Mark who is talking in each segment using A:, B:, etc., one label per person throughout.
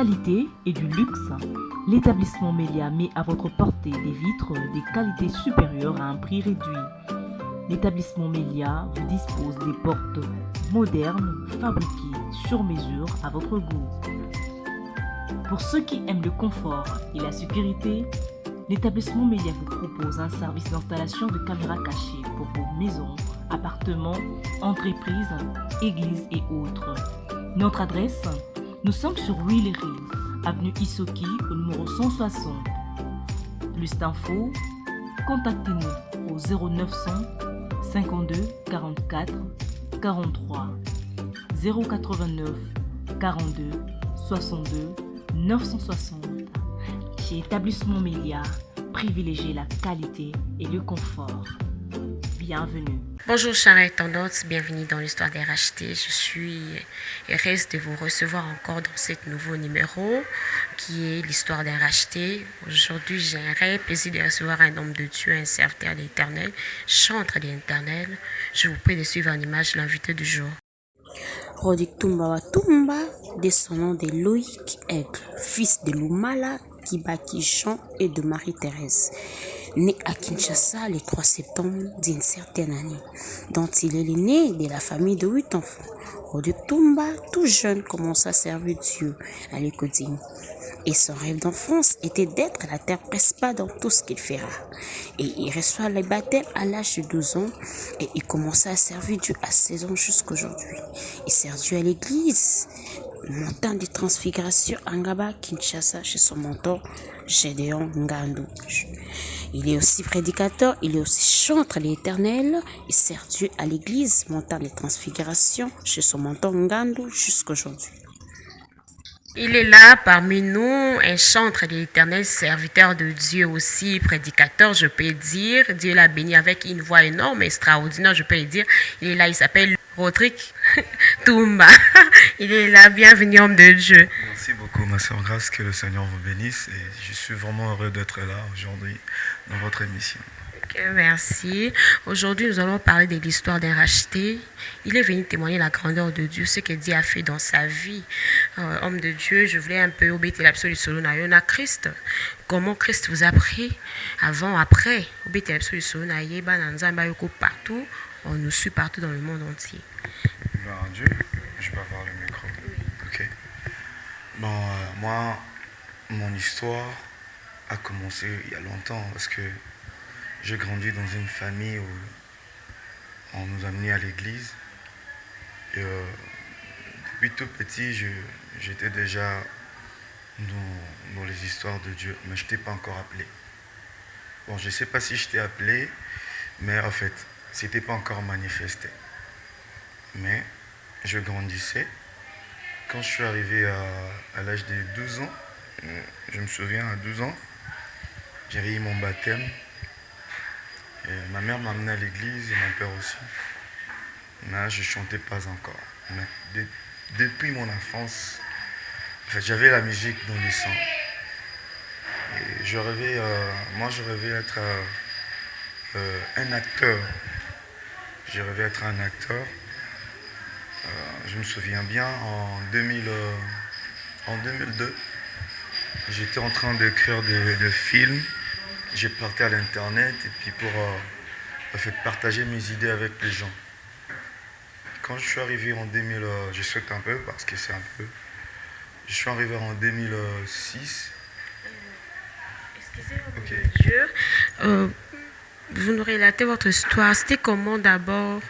A: qualité et du luxe, l'établissement Mélia met à votre portée des vitres des qualités supérieures à un prix réduit. L'établissement Mélia vous dispose des portes modernes fabriquées sur mesure à votre goût. Pour ceux qui aiment le confort et la sécurité, l'établissement Mélia vous propose un service d'installation de caméras cachées pour vos maisons, appartements, entreprises, églises et autres. Notre adresse, nous sommes sur Huilery, avenue Isoki au numéro 160. Plus d'infos, contactez-nous au 0900 52 44 43 089 42 62 960. Chez Établissement Mélia, privilégiez la qualité et le confort. Bienvenue.
B: Bonjour chers internautes, bienvenue dans l'histoire des rachetés. Je suis heureuse de vous recevoir encore dans ce nouveau numéro qui est l'histoire des rachetés. Aujourd'hui, j'ai un réel plaisir de recevoir un homme de Dieu, un serviteur de l'Éternel, chantre de l'Éternel. Je vous prie de suivre en image l'invité du jour.
C: Rodik Tumba Watumba, descendant de Loïc Aigle, fils de Lumala, Kibaki Jean et de Marie-Thérèse, né à Kinshasa le 3 septembre d'une certaine année, dont il est l'aîné de la famille de 8 enfants. Rodik Tumba, tout jeune, commença à servir Dieu à l'écodine. Et son rêve d'enfance était d'être la terre principale dans tout ce qu'il fera. Et il reçoit le baptême à l'âge de 12 ans et il commença à servir Dieu à 16 ans jusqu'à aujourd'hui. Il sert Dieu à l'église, montant de transfiguration à Ngaba, Kinshasa, chez son mentor Gédéon Ngandou. Il est aussi prédicateur, il est aussi chantre de l'Éternel. Il sert Dieu à l'église, montant de transfiguration chez son mentor Ngandou jusqu'à aujourd'hui.
B: Il est là parmi nous, un chantre de l'Éternel, serviteur de Dieu aussi, prédicateur, je peux dire. Dieu l'a béni avec une voix énorme, extraordinaire, je peux le dire. Il est là, il s'appelle Rodik Tumba. Il est là, bienvenue homme de Dieu.
D: Merci beaucoup ma soeur Grâce, que le Seigneur vous bénisse et je suis vraiment heureux d'être là aujourd'hui dans votre émission.
B: Merci. Aujourd'hui, nous allons parler de l'histoire d'un racheté. Il est venu témoigner la grandeur de Dieu, ce que Dieu a fait dans sa vie. Homme de Dieu, je voulais un peu obéir l'absolu solo na Christ. Comment Christ vous a pris avant, après. Obéir l'absolu solo na yeba na nzamba yoko partout. On nous suit partout dans le monde entier.
D: Gloire à Dieu. Je vais avoir le micro. Ok. Bon, moi, mon histoire a commencé il y a longtemps parce que j'ai grandi dans une famille où on nous a amenés à l'église. Et depuis tout petit, j'étais déjà dans les histoires de Dieu, mais je n'étais pas encore appelé. Bon, je ne sais pas si je t'ai appelé, mais en fait, ce n'était pas encore manifesté. Mais je grandissais. Quand je suis arrivé à l'âge de 12 ans, je me souviens, à 12 ans, j'avais eu mon baptême. Et ma mère m'a amené à l'église et mon père aussi. Mais je ne chantais pas encore. Mais depuis mon enfance, en fait, j'avais la musique dans le sang. Et je rêvais être un acteur. Je rêvais être un acteur. Je me souviens bien, en 2002, j'étais en train d'écrire des films. J'ai parti à l'internet et puis pour partager mes idées avec les gens. Quand je suis arrivé en 2000, je saute un peu parce que c'est un peu. Je suis arrivé en 2006.
B: Excusez-moi, okay. Dieu, vous nous relatez votre histoire. C'était comment d'abord?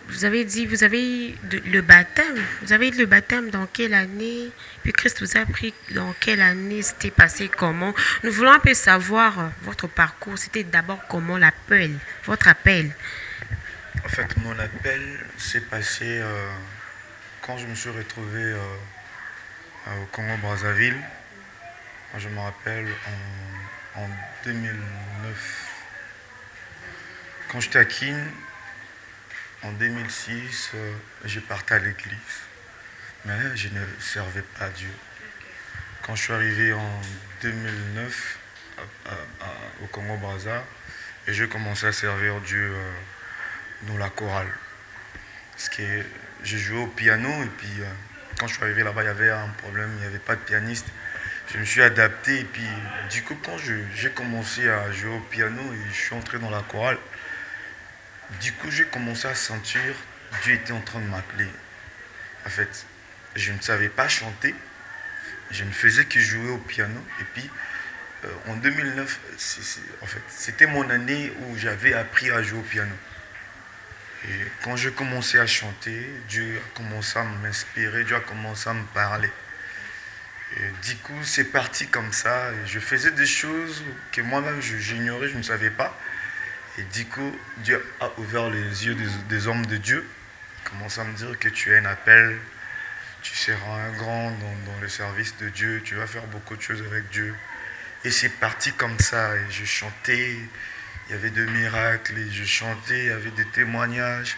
B: Vous avez dit, vous avez eu le baptême. Vous avez eu le baptême dans quelle année? Puis Christ vous a pris dans quelle année? C'était passé comment? Nous voulons un peu savoir votre parcours. C'était d'abord comment l'appel, votre appel?
D: En fait, mon appel s'est passé quand je me suis retrouvé au Congo-Brazzaville. Je me rappelle en 2009. Quand j'étais à Kin, en 2006, j'ai parti à l'église, mais je ne servais pas Dieu. Quand je suis arrivé en 2009 au Congo-Brazza, et j'ai commencé à servir Dieu dans la chorale. Parce que j'ai joué au piano et puis quand je suis arrivé là-bas, il y avait un problème, il n'y avait pas de pianiste. Je me suis adapté et puis du coup quand j'ai commencé à jouer au piano et je suis entré dans la chorale, du coup j'ai commencé à sentir Dieu était en train de m'appeler. En fait, je ne savais pas chanter, je ne faisais que jouer au piano et puis en 2009, en fait, c'était mon année où j'avais appris à jouer au piano. Et quand j'ai commencé à chanter, Dieu a commencé à m'inspirer, Dieu a commencé à me parler. Et du coup, c'est parti comme ça. Et je faisais des choses que moi-même j'ignorais, je ne savais pas. Et du coup, Dieu a ouvert les yeux des hommes de Dieu. Il commence à me dire que tu as un appel, tu seras un grand dans le service de Dieu, tu vas faire beaucoup de choses avec Dieu. Et c'est parti comme ça. Et je chantais, il y avait des miracles, et je chantais, il y avait des témoignages.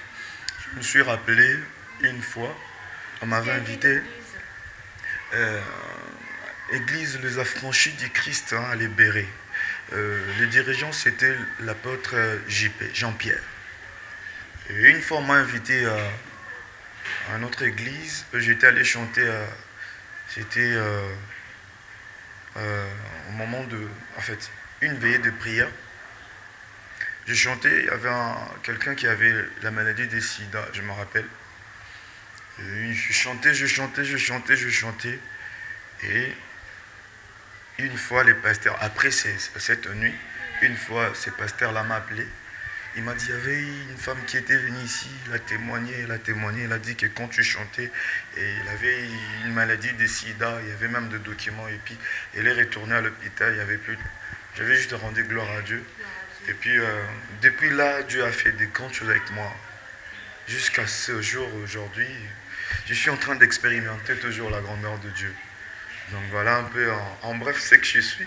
D: Je me suis rappelé une fois, on m'avait invité. Église Les Affranchis du Christ à Libéré. Le dirigeant c'était l'apôtre Jean-Pierre. Et une fois on m'a invité à notre église, j'étais allé chanter, c'était au moment de, en fait, une veillée de prière. Je chantais, il y avait quelqu'un qui avait la maladie des sida, je me rappelle. Et je chantais. Et une fois, les pasteurs, après cette nuit, une fois, ces pasteurs-là m'a appelé. Il m'a dit, il y avait une femme qui était venue ici, elle a témoigné, elle a dit que quand tu chantais, et elle avait une maladie de sida, il y avait même des documents, et puis elle est retournée à l'hôpital, il n'y avait plus. J'avais juste rendu gloire à Dieu. Et puis, depuis là, Dieu a fait des grandes choses avec moi. Jusqu'à ce jour, aujourd'hui, je suis en train d'expérimenter toujours la grandeur de Dieu. Donc voilà un peu en bref ce que je suis.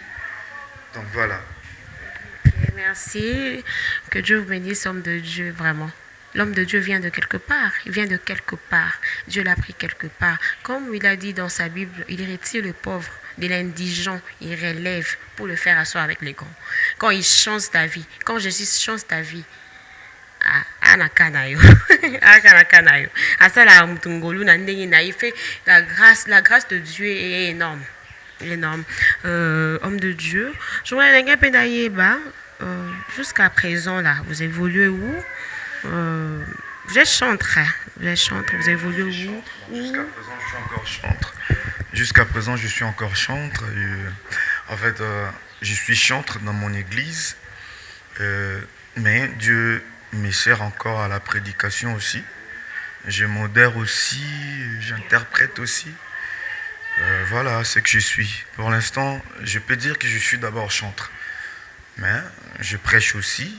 D: Donc voilà.
B: Merci. Que Dieu vous bénisse, homme de Dieu, vraiment. L'homme de Dieu vient de quelque part. Il vient de quelque part. Dieu l'a pris quelque part. Comme il a dit dans sa Bible, il retire le pauvre de l'indigent, il relève pour le faire asseoir avec les grands. Quand il change ta vie, quand Jésus change ta vie, anakanayo anakanayo asala mutungolu na ndenge na il fait la grâce de Dieu est énorme homme de Dieu je voudrais nga pe na yeba jusqu'à présent là vous évoluez où vous êtes chantre vous évoluez où
D: Jusqu'à présent je suis encore chantre en fait je suis chantre dans mon église mais Dieu me sert encore à la prédication aussi. Je modère aussi, j'interprète aussi. Voilà ce que je suis. Pour l'instant, je peux dire que je suis d'abord chantre. Mais je prêche aussi,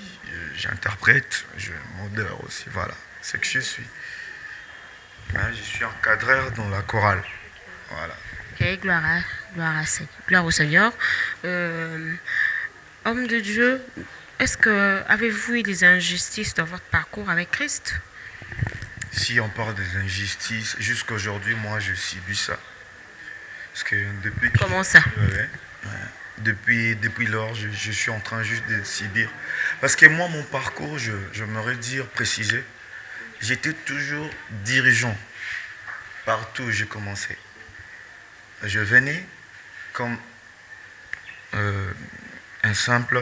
D: j'interprète, je modère aussi. Voilà ce que je suis. Mais je suis encadreur dans la chorale. Voilà.
B: Ok, gloire au Seigneur. Homme de Dieu, est-ce que avez-vous eu des injustices dans votre parcours avec Christ?
D: Si on parle des injustices, jusqu'à aujourd'hui, moi, je subis ça. Parce que depuis...
B: Comment ça?
D: Depuis lors, je suis en train juste de subir. Parce que moi, mon parcours, je m'aurais dire, préciser, j'étais toujours dirigeant. Partout où j'ai commencé. Je venais comme... un simple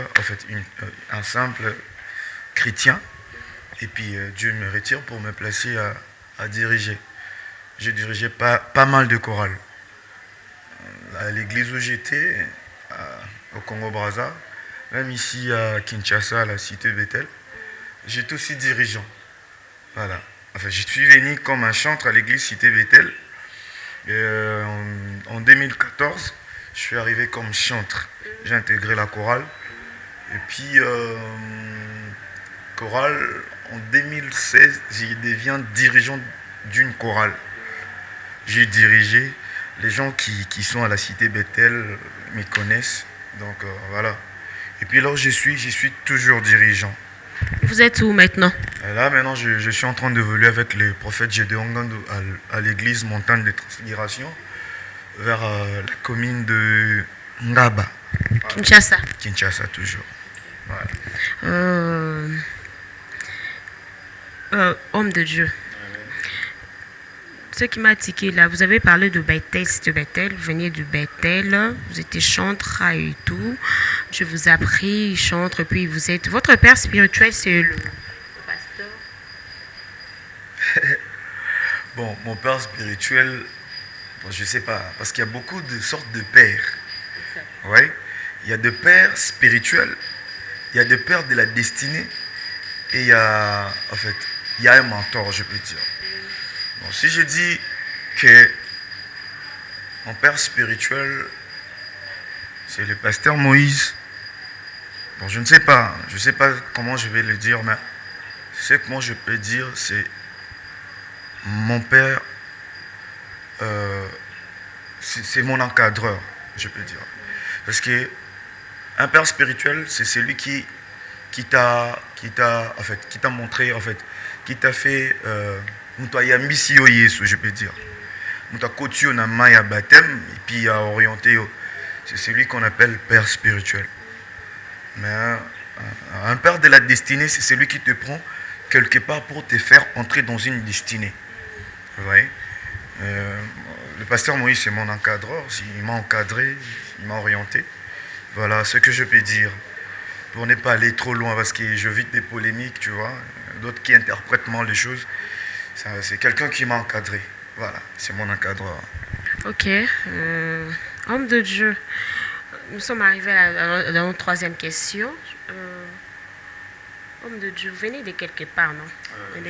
D: chrétien et puis Dieu me retire pour me placer à diriger. J'ai dirigé pas mal de chorales. À l'église où j'étais, au Congo-Brazza, même ici à Kinshasa, à la cité Bethel, j'étais aussi dirigeant. Voilà. Enfin, je suis venu comme un chantre à l'église cité Bethel. Et, en 2014, je suis arrivé comme chantre. J'ai intégré la chorale. Et puis, chorale, en 2016, je deviens dirigeant d'une chorale. J'ai dirigé. Les gens qui sont à la cité Bethel me connaissent. Donc, voilà. Et puis là, je suis toujours dirigeant.
B: Vous êtes où maintenant?
D: Là, maintenant, je suis en train d'évoluer avec les prophètes Gédéon à l'église Montagne de Transfiguration vers la commune de Ngaba.
B: Kinshasa.
D: Kinshasa, toujours. Voilà.
B: Homme de Dieu. Ce qui m'a tiqué là, vous avez parlé de Bethel, c'était Bethel, vous venez de Bethel, vous étiez chantre et tout. Je vous ai appris chantre, puis vous êtes. Votre père spirituel, c'est le pasteur.
D: Bon, mon père spirituel, bon, je sais pas, parce qu'il y a beaucoup de sortes de pères. Ouais. Il y a des pères spirituels, il y a des pères de la destinée, et il y a, en fait, il y a un mentor, je peux dire. Bon, si je dis que mon père spirituel, c'est le pasteur Moïse, bon, je ne sais pas comment je vais le dire, mais ce que moi je peux dire, c'est mon père, c'est mon encadreur, je peux dire. Parce que un père spirituel, c'est celui qui t'a montré, en fait, qui t'a fait, je peux dire. Mouta kotu na maya baptême et puis à orienté. C'est celui qu'on appelle père spirituel. Mais un père de la destinée, c'est celui qui te prend quelque part pour te faire entrer dans une destinée. Vous voyez? Le pasteur Moïse, c'est mon encadreur. Il m'a encadré, il m'a orienté. Voilà ce que je peux dire. Pour ne pas aller trop loin, parce que je vis des polémiques, tu vois. D'autres qui interprètent mal les choses. C'est quelqu'un qui m'a encadré. Voilà, c'est mon encadreur.
B: Ok. Homme de Dieu, nous sommes arrivés dans notre troisième question. Homme de Dieu, vous venez de quelque part, non? Vous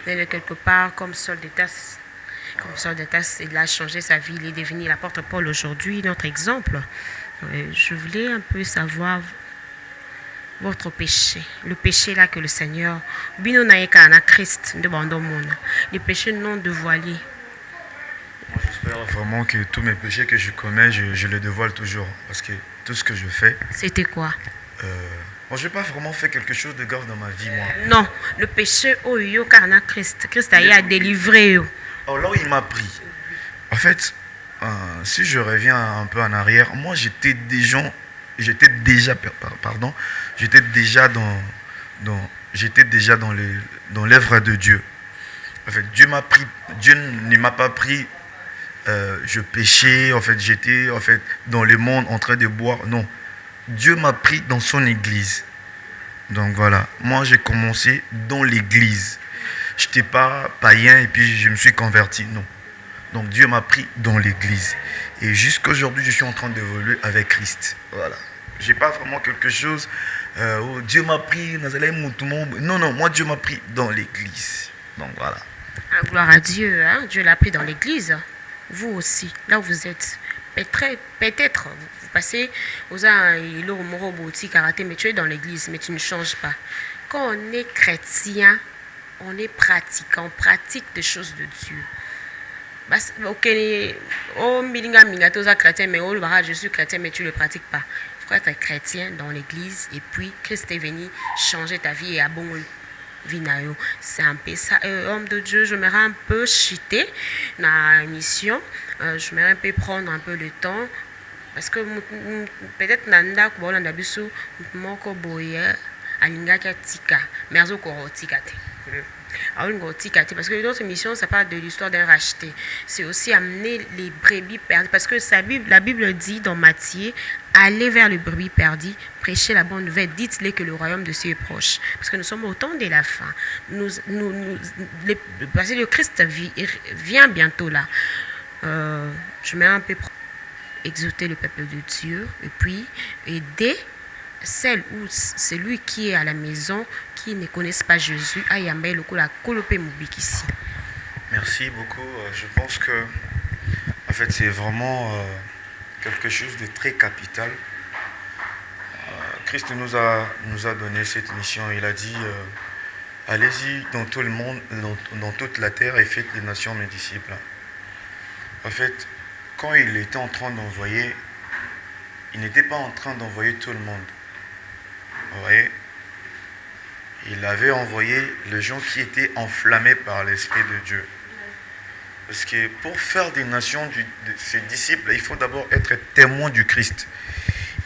B: venez de quelque part comme Saul de Tarse. Comme Saul de Tarse, il a changé sa vie, il est devenu l'apôtre Paul aujourd'hui, notre exemple. Je voulais un peu savoir votre péché, le péché là que le Seigneur, Christ, le péché non dévoilé.
D: J'espère vraiment que tous mes péchés que je commets, je les dévoile toujours. Parce que tout ce que je fais...
B: C'était quoi?
D: Bon, je n'ai pas vraiment fait quelque chose de grave dans ma vie, moi.
B: Non, le péché, oh, yo, car Christ. Christ a délivré.
D: Oh, là où il m'a pris. En fait, si je reviens un peu en arrière, moi j'étais déjà dans l'œuvre de Dieu. En fait, Dieu ne m'a pas pris, je péchais, en fait, j'étais en fait dans le monde en train de boire. Non, Dieu m'a pris dans son église. Donc voilà, moi j'ai commencé dans l'église. Je n'étais pas païen et puis je me suis converti, non. Donc Dieu m'a pris dans l'église. Et jusqu'à aujourd'hui, je suis en train d'évoluer avec Christ. Voilà. Je n'ai pas vraiment quelque chose où Dieu m'a pris, non, moi Dieu m'a pris dans l'église. Donc voilà.
B: Ah, gloire à Dieu, hein? Dieu l'a pris dans l'église. Vous aussi, là où vous êtes. Peut-être, vous passez aux karaté, mais tu es dans l'église, mais tu ne changes pas. Quand on est chrétien, on est pratiquant, on pratique des choses de Dieu. Ok, chrétien, mais je suis chrétien, mais tu ne le pratiques pas. Il faut être chrétien dans l'église, et puis Christ est venu changer ta vie et à bon Vinayo. C'est un peu ça. Homme de Dieu, je m'aimerais un peu chiter dans l'émission. Je m'aimerais un peu prendre un peu le temps. Parce que peut-être Nanda Kubolanda Bisu, Moko Boye, Alinga Tika, Merzo Koro Tikate. Parce que notre mission, ça parle de l'histoire d'un racheté. C'est aussi amener les brebis perdues. Parce que la Bible dit dans Matthieu, allez vers les brebis perdues, prêchez la bonne nouvelle, dites-les que le royaume de Dieu est proche. Parce que nous sommes au temps de la fin. Parce que le Christ vient bientôt là. Je mets un peu exhorter le peuple de Dieu et puis aider celle ou celui qui est à la maison qui ne connaissent pas Jésus à Yambé le la Kolopé Moubikisi.
D: Merci beaucoup. Je pense que en fait c'est vraiment quelque chose de très capital. Christ nous a donné cette mission. Il a dit allez-y dans tout le monde, dans toute la terre et faites les nations mes disciples. En fait, quand il était en train d'envoyer, il n'était pas en train d'envoyer tout le monde. Vous voyez, il avait envoyé les gens qui étaient enflammés par l'Esprit de Dieu. Parce que pour faire des nations de ses disciples, il faut d'abord être témoin du Christ.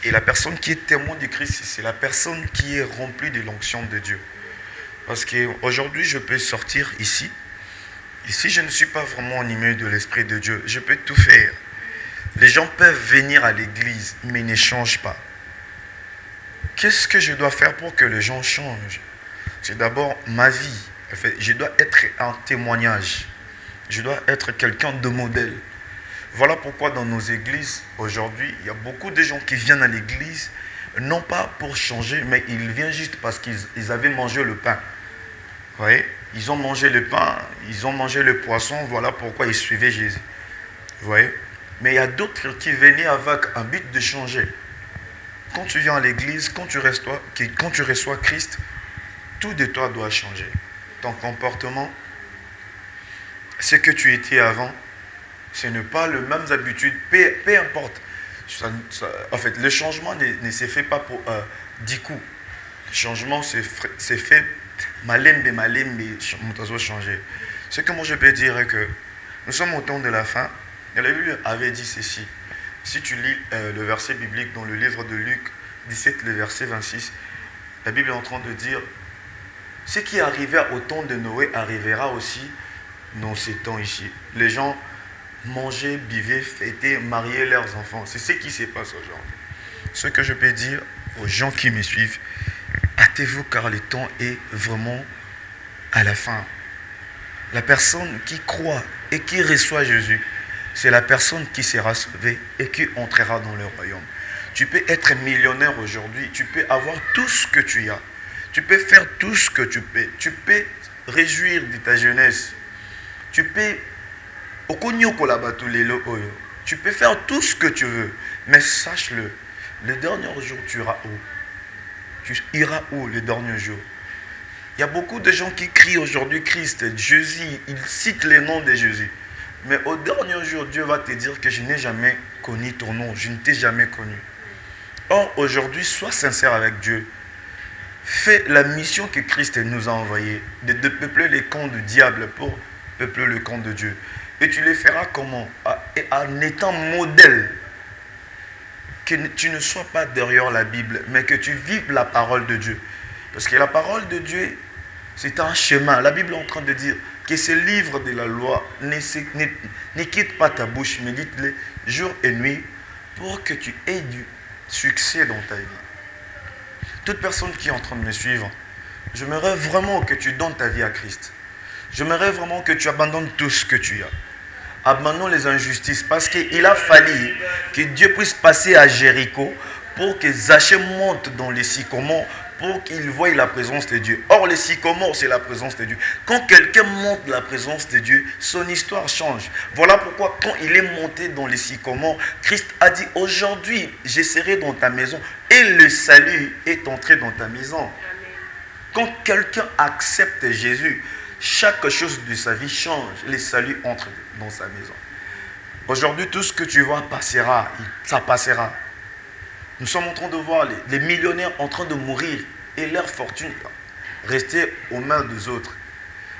D: Et la personne qui est témoin du Christ, c'est la personne qui est remplie de l'onction de Dieu. Parce qu'aujourd'hui, je peux sortir ici Et si je ne suis pas vraiment animé de l'Esprit de Dieu, je peux tout faire. Les gens peuvent venir à l'église, mais ne changent pas. Qu'est-ce que je dois faire pour que les gens changent? C'est d'abord ma vie. En fait, je dois être un témoignage. Je dois être quelqu'un de modèle. Voilà pourquoi dans nos églises, aujourd'hui, il y a beaucoup de gens qui viennent à l'église, non pas pour changer, mais ils viennent juste parce qu'ils avaient mangé le pain. Vous voyez? Ils ont mangé le pain, ils ont mangé le poisson, voilà pourquoi ils suivaient Jésus. Vous voyez? Mais il y a d'autres qui venaient avec un but de changer. Quand tu viens à l'église, quand tu reçois Christ, tout de toi doit changer. Ton comportement, ce que tu étais avant, ce n'est pas les mêmes habitudes, peu importe. En fait, le changement ne se fait pas pour 10 coups. Le changement c'est fait malembe, changer. Ce que moi je peux dire est que nous sommes au temps de la fin. Et la Bible avait dit ceci. Si tu lis le verset biblique dans le livre de Luc 17, le verset 26, la Bible est en train de dire ce qui arrivait au temps de Noé arrivera aussi dans ces temps ici. Les gens mangeaient, buvaient, fêtaient, mariaient leurs enfants. C'est ce qui se passe aujourd'hui. Ce que je peux dire aux gens qui me suivent, hâtez-vous car le temps est vraiment à la fin. La personne qui croit et qui reçoit Jésus, c'est la personne qui sera sauvée et qui entrera dans le royaume. Tu peux être millionnaire aujourd'hui, tu peux avoir tout ce que tu as. Tu peux faire tout ce que tu peux. Tu peux réjouir de ta jeunesse. Tu peux faire tout ce que tu veux. Mais sache-le, le dernier jour, tu iras où? Tu iras où le dernier jour? Il y a beaucoup de gens qui crient aujourd'hui Christ, Jésus, ils citent les noms de Jésus. Mais au dernier jour, Dieu va te dire que je n'ai jamais connu ton nom, je ne t'ai jamais connu. Or, aujourd'hui, sois sincère avec Dieu. Fais la mission que Christ nous a envoyée, de peupler les camps du diable pour peupler le camp de Dieu. Et tu les feras comment? En étant modèle. Que tu ne sois pas derrière la Bible, mais que tu vives la parole de Dieu. Parce que la parole de Dieu, c'est un chemin. La Bible est en train de dire que ce livre de la loi ne quitte pas ta bouche, médite-le jour et nuit pour que tu aies du succès dans ta vie. Toute personne qui est en train de me suivre, j'aimerais vraiment que tu donnes ta vie à Christ. J'aimerais vraiment que tu abandonnes tout ce que tu as. Abandonne les injustices parce qu'il a fallu que Dieu puisse passer à Jéricho pour que Zachée monte dans les sycomores pour qu'il voie la présence de Dieu. Or, les sycomores, c'est la présence de Dieu. Quand quelqu'un monte la présence de Dieu, son histoire change. Voilà pourquoi quand il est monté dans les sycomores, Christ a dit, aujourd'hui, je serai dans ta maison et le salut est entré dans ta maison. Quand quelqu'un accepte Jésus, chaque chose de sa vie change. Le salut entre dans sa maison. Aujourd'hui, tout ce que tu vois passera, ça passera. Nous sommes en train de voir les millionnaires en train de mourir et leur fortune rester aux mains des autres.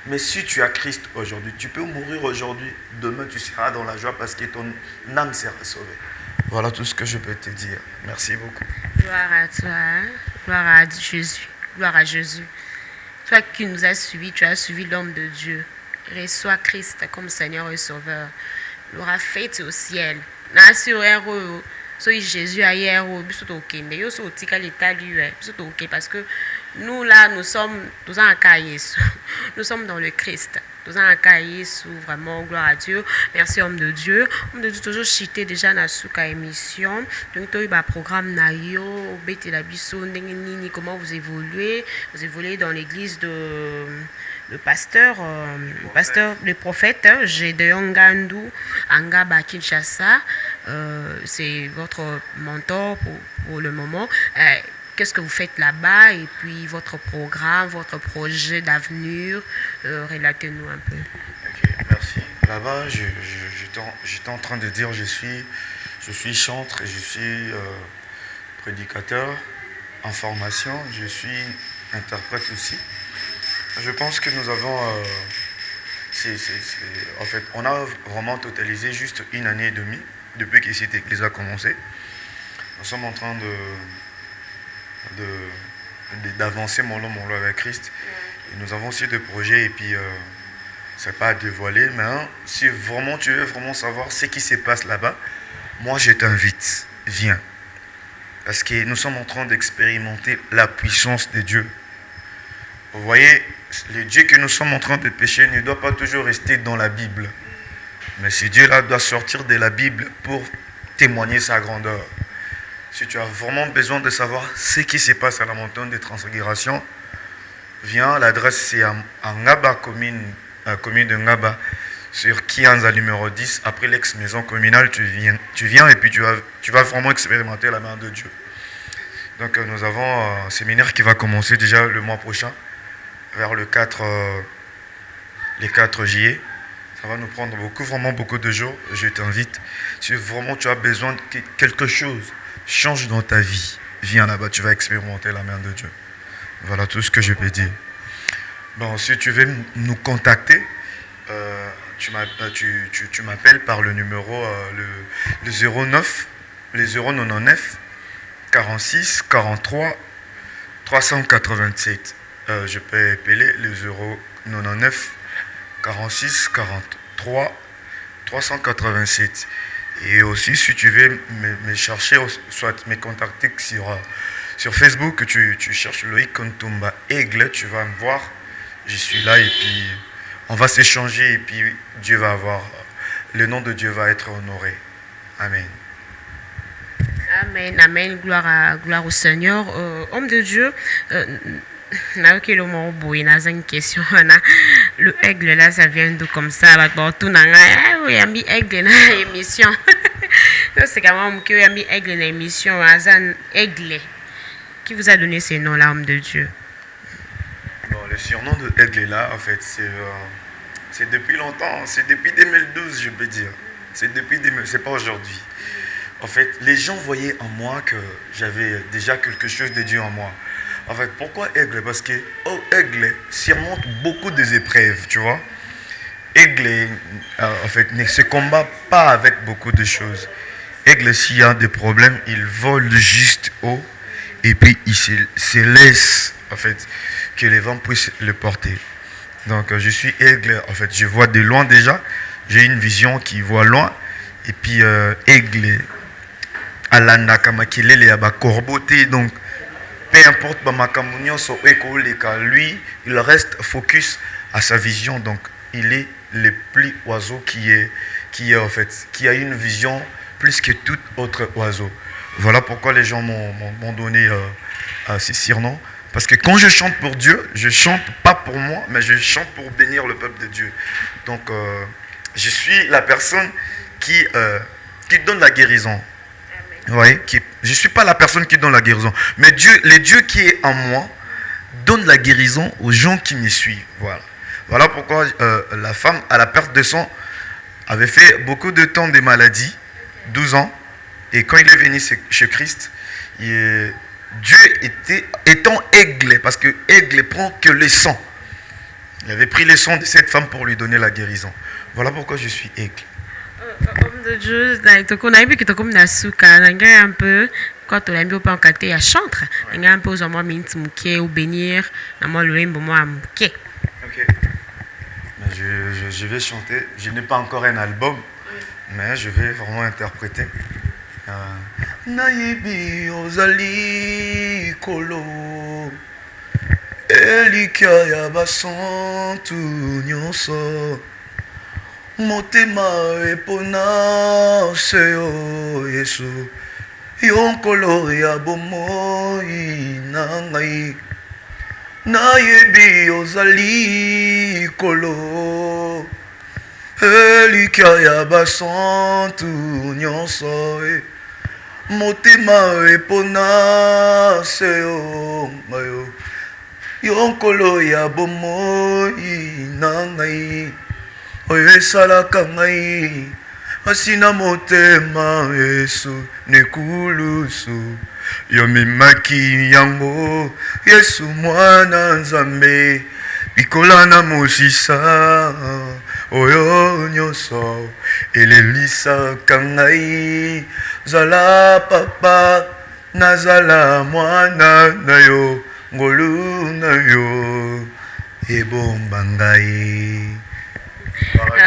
D: Mais si tu as Christ aujourd'hui, tu peux mourir aujourd'hui, demain tu seras dans la joie parce que ton âme sera sauvée. Voilà tout ce que je peux te dire. Merci beaucoup.
B: Gloire à toi, hein? Gloire à Jésus, gloire à Jésus. Toi qui nous as suivis, tu as suivi l'homme de Dieu. Reçois Christ comme Seigneur et Sauveur. Il aura fait au ciel. Soy Jésus ailleurs au parce que nous là nous sommes nous sommes dans le Christ. Nous avons un cahier sous vraiment gloire à Dieu. Merci homme de Dieu. Homme de Dieu toujours cité déjà dans la émission. Donc tu as programme naio, comment vous évoluez dans l'église de le pasteur, le prophète Gédéon Gandou Angaba Kinshasa. C'est votre mentor pour le moment. Qu'est-ce que vous faites là-bas et puis votre programme, votre projet d'avenir, relatez-nous un peu.
D: Ok, merci. Là-bas, j'étais en train de dire, je suis chantre, je suis prédicateur en formation, je suis interprète aussi. Je pense que nous avons, en fait, on a vraiment totalisé juste 1 année et demie depuis que cette église a commencé. Nous sommes en train d'avancer mon lot avec Christ. Et nous avons aussi des projets et puis c'est pas à dévoiler, mais hein, si vraiment tu veux vraiment savoir ce qui se passe là-bas, moi je t'invite, viens. Parce que nous sommes en train d'expérimenter la puissance de Dieu. Vous voyez, le Dieu que nous sommes en train de pécher ne doit pas toujours rester dans la Bible. Mais ce Dieu-là doit sortir de la Bible pour témoigner sa grandeur. Si tu as vraiment besoin de savoir ce qui se passe à la montagne des transfigurations, viens, l'adresse c'est à Ngaba, commune de Ngaba, sur Kianza numéro 10, après l'ex-maison communale, tu viens et puis tu vas vraiment expérimenter la main de Dieu. Donc nous avons un séminaire qui va commencer déjà le mois prochain, vers le 4 juillet. Ça va nous prendre vraiment beaucoup de jours. Je t'invite, si vraiment tu as besoin de quelque chose, change dans ta vie, viens là-bas, tu vas expérimenter la main de Dieu. Voilà tout ce que je peux dire. Bon, si tu veux nous contacter, tu m'appelles par le numéro le 09, le 099 46 43 387. Je peux appeler le 099 46 43 387. Et aussi, si tu veux me chercher, soit me contacter sur Facebook, tu cherches Loïc Kontumba Aigle, tu vas me voir. Je suis là et puis on va s'échanger et puis Dieu va avoir, le nom de Dieu va être honoré. Amen.
B: Amen, amen, gloire au Seigneur. Homme de Dieu, une question. Le aigle là, ça vient d'où comme ça? Tout il y a mis aigle dans l'émission. C'est quand même qu'il y a mis aigle dans l'émission. Aigle. Qui vous a donné ces noms-là, homme de Dieu?
D: Bon, le surnom de aigle là, en fait, c'est depuis longtemps. C'est depuis 2012, je peux dire. C'est pas aujourd'hui. En fait, les gens voyaient en moi que j'avais déjà quelque chose de Dieu en moi. En fait, pourquoi aigle? Parce que aigle surmonte beaucoup des épreuves, tu vois. Aigle, en fait, ne se combat pas avec beaucoup de choses. Aigle, s'il y a des problèmes, il vole juste haut et puis il se laisse, en fait, que les vents puissent le porter. Donc, je suis aigle, en fait, je vois de loin déjà. J'ai une vision qui voit loin. Et puis, aigle, alanda kamakilele ya ba corbeauté, donc peu importe lui il reste focus à sa vision, donc il est le plus oiseau qui a une vision plus que tout autre oiseau. Voilà pourquoi les gens m'ont donné ces surnoms, parce que quand je chante pour Dieu, je chante pas pour moi, mais je chante pour bénir le peuple de Dieu. Donc je suis la personne qui donne la guérison. Vous voyez, je ne suis pas la personne qui donne la guérison. Mais le Dieu qui est en moi donne la guérison aux gens qui me suivent. Voilà pourquoi la femme à la perte de sang avait fait beaucoup de temps de maladie, 12 ans. Et quand il est venu chez Christ, Dieu étant aigle, parce que aigle prend que le sang. Il avait pris le sang de cette femme pour lui donner la guérison. Voilà pourquoi je suis aigle.
B: Homme de Dieu, on a vu que tu comme Nasuka, un peu, quand on a mis au pan caté à chantre, on a un peu aux hommes minti mouké ou bénir, à moi le rimbo moi mouké.
D: Ok. Je vais chanter. Je n'ai pas encore un album, mais je vais vraiment interpréter. Naibi ozali kolo, elikia ya basantu nyonso. Motema epona seo Yesu, yonkolo ya bomoi na ngai. Nayebi ozali kolo, elikia ya basantu nyonso. Motema epona seo ngayo, yonkolo ya bomoi na ngai. Oyo esalaka ngai asina motema Yesu nekulusu, yo mimaki yango Yesu mwana Nzambe bikola na mosisa oyo nyonso elelisaka ngai. Zala papa nazala mwana na yo, ngolu na yo ebomba ngai.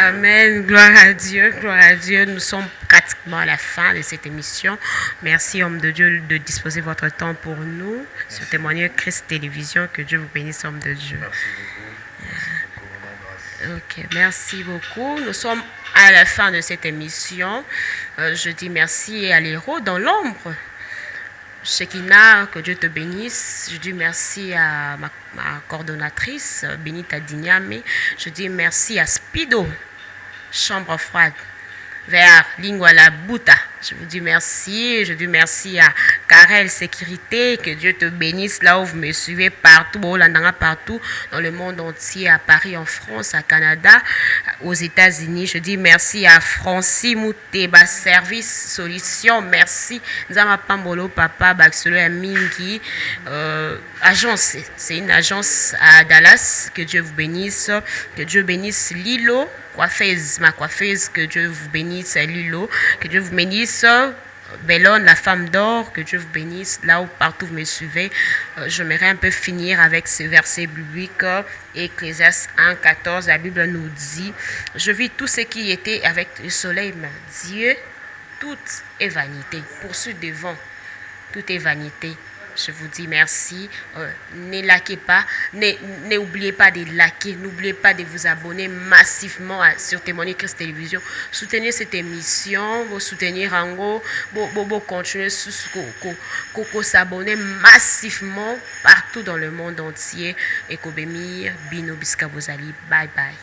B: Amen. Gloire à Dieu. Gloire à Dieu. Nous sommes pratiquement à la fin de cette émission. Merci, homme de Dieu, de disposer votre temps pour nous. Sur Témoignage Christ Télévision. Que Dieu vous bénisse, homme de Dieu.
D: Merci beaucoup. Merci beaucoup. Vraiment, grâce.
B: Ok, merci beaucoup. Nous sommes à la fin de cette émission. Je dis merci à l'héros dans l'ombre. Shekina, que Dieu te bénisse. Je dis merci à ma coordonnatrice, Benita Digname. Je dis merci à Spido, chambre froide, vers Lingwala Buta. Je vous dis merci. Je dis merci à Karel Sécurité. Que Dieu te bénisse là où vous me suivez partout, partout dans le monde entier, à Paris, en France, à Canada, aux États-Unis. Je dis merci à Francis Mouteba Service Solution. Merci. Nzama Pambolo Papa Baxolo Mingi. Agence, c'est une agence à Dallas. Que Dieu vous bénisse. Que Dieu bénisse Lilo. Coiffeuse, ma coiffeuse, que Dieu vous bénisse, Lilo, que Dieu vous bénisse, Bellone, la femme d'or, que Dieu vous bénisse, là où partout vous me suivez. J'aimerais un peu finir avec ce verset biblique, Ecclésiaste 1,14, la Bible nous dit, je vis tout ce qui était avec le soleil, mais Dieu, tout est vanité, poursuite devant, tout est vanité. Je vous dis merci. Ne likez pas. N'oubliez pas de liker. N'oubliez pas de vous abonner massivement sur Témoignage Christ Télévision. Soutenez cette émission. Vous soutenir en gros. Vous continuez à s'abonner massivement partout dans le monde entier. Et Kobemir, Bino Biskabozali. Bye bye.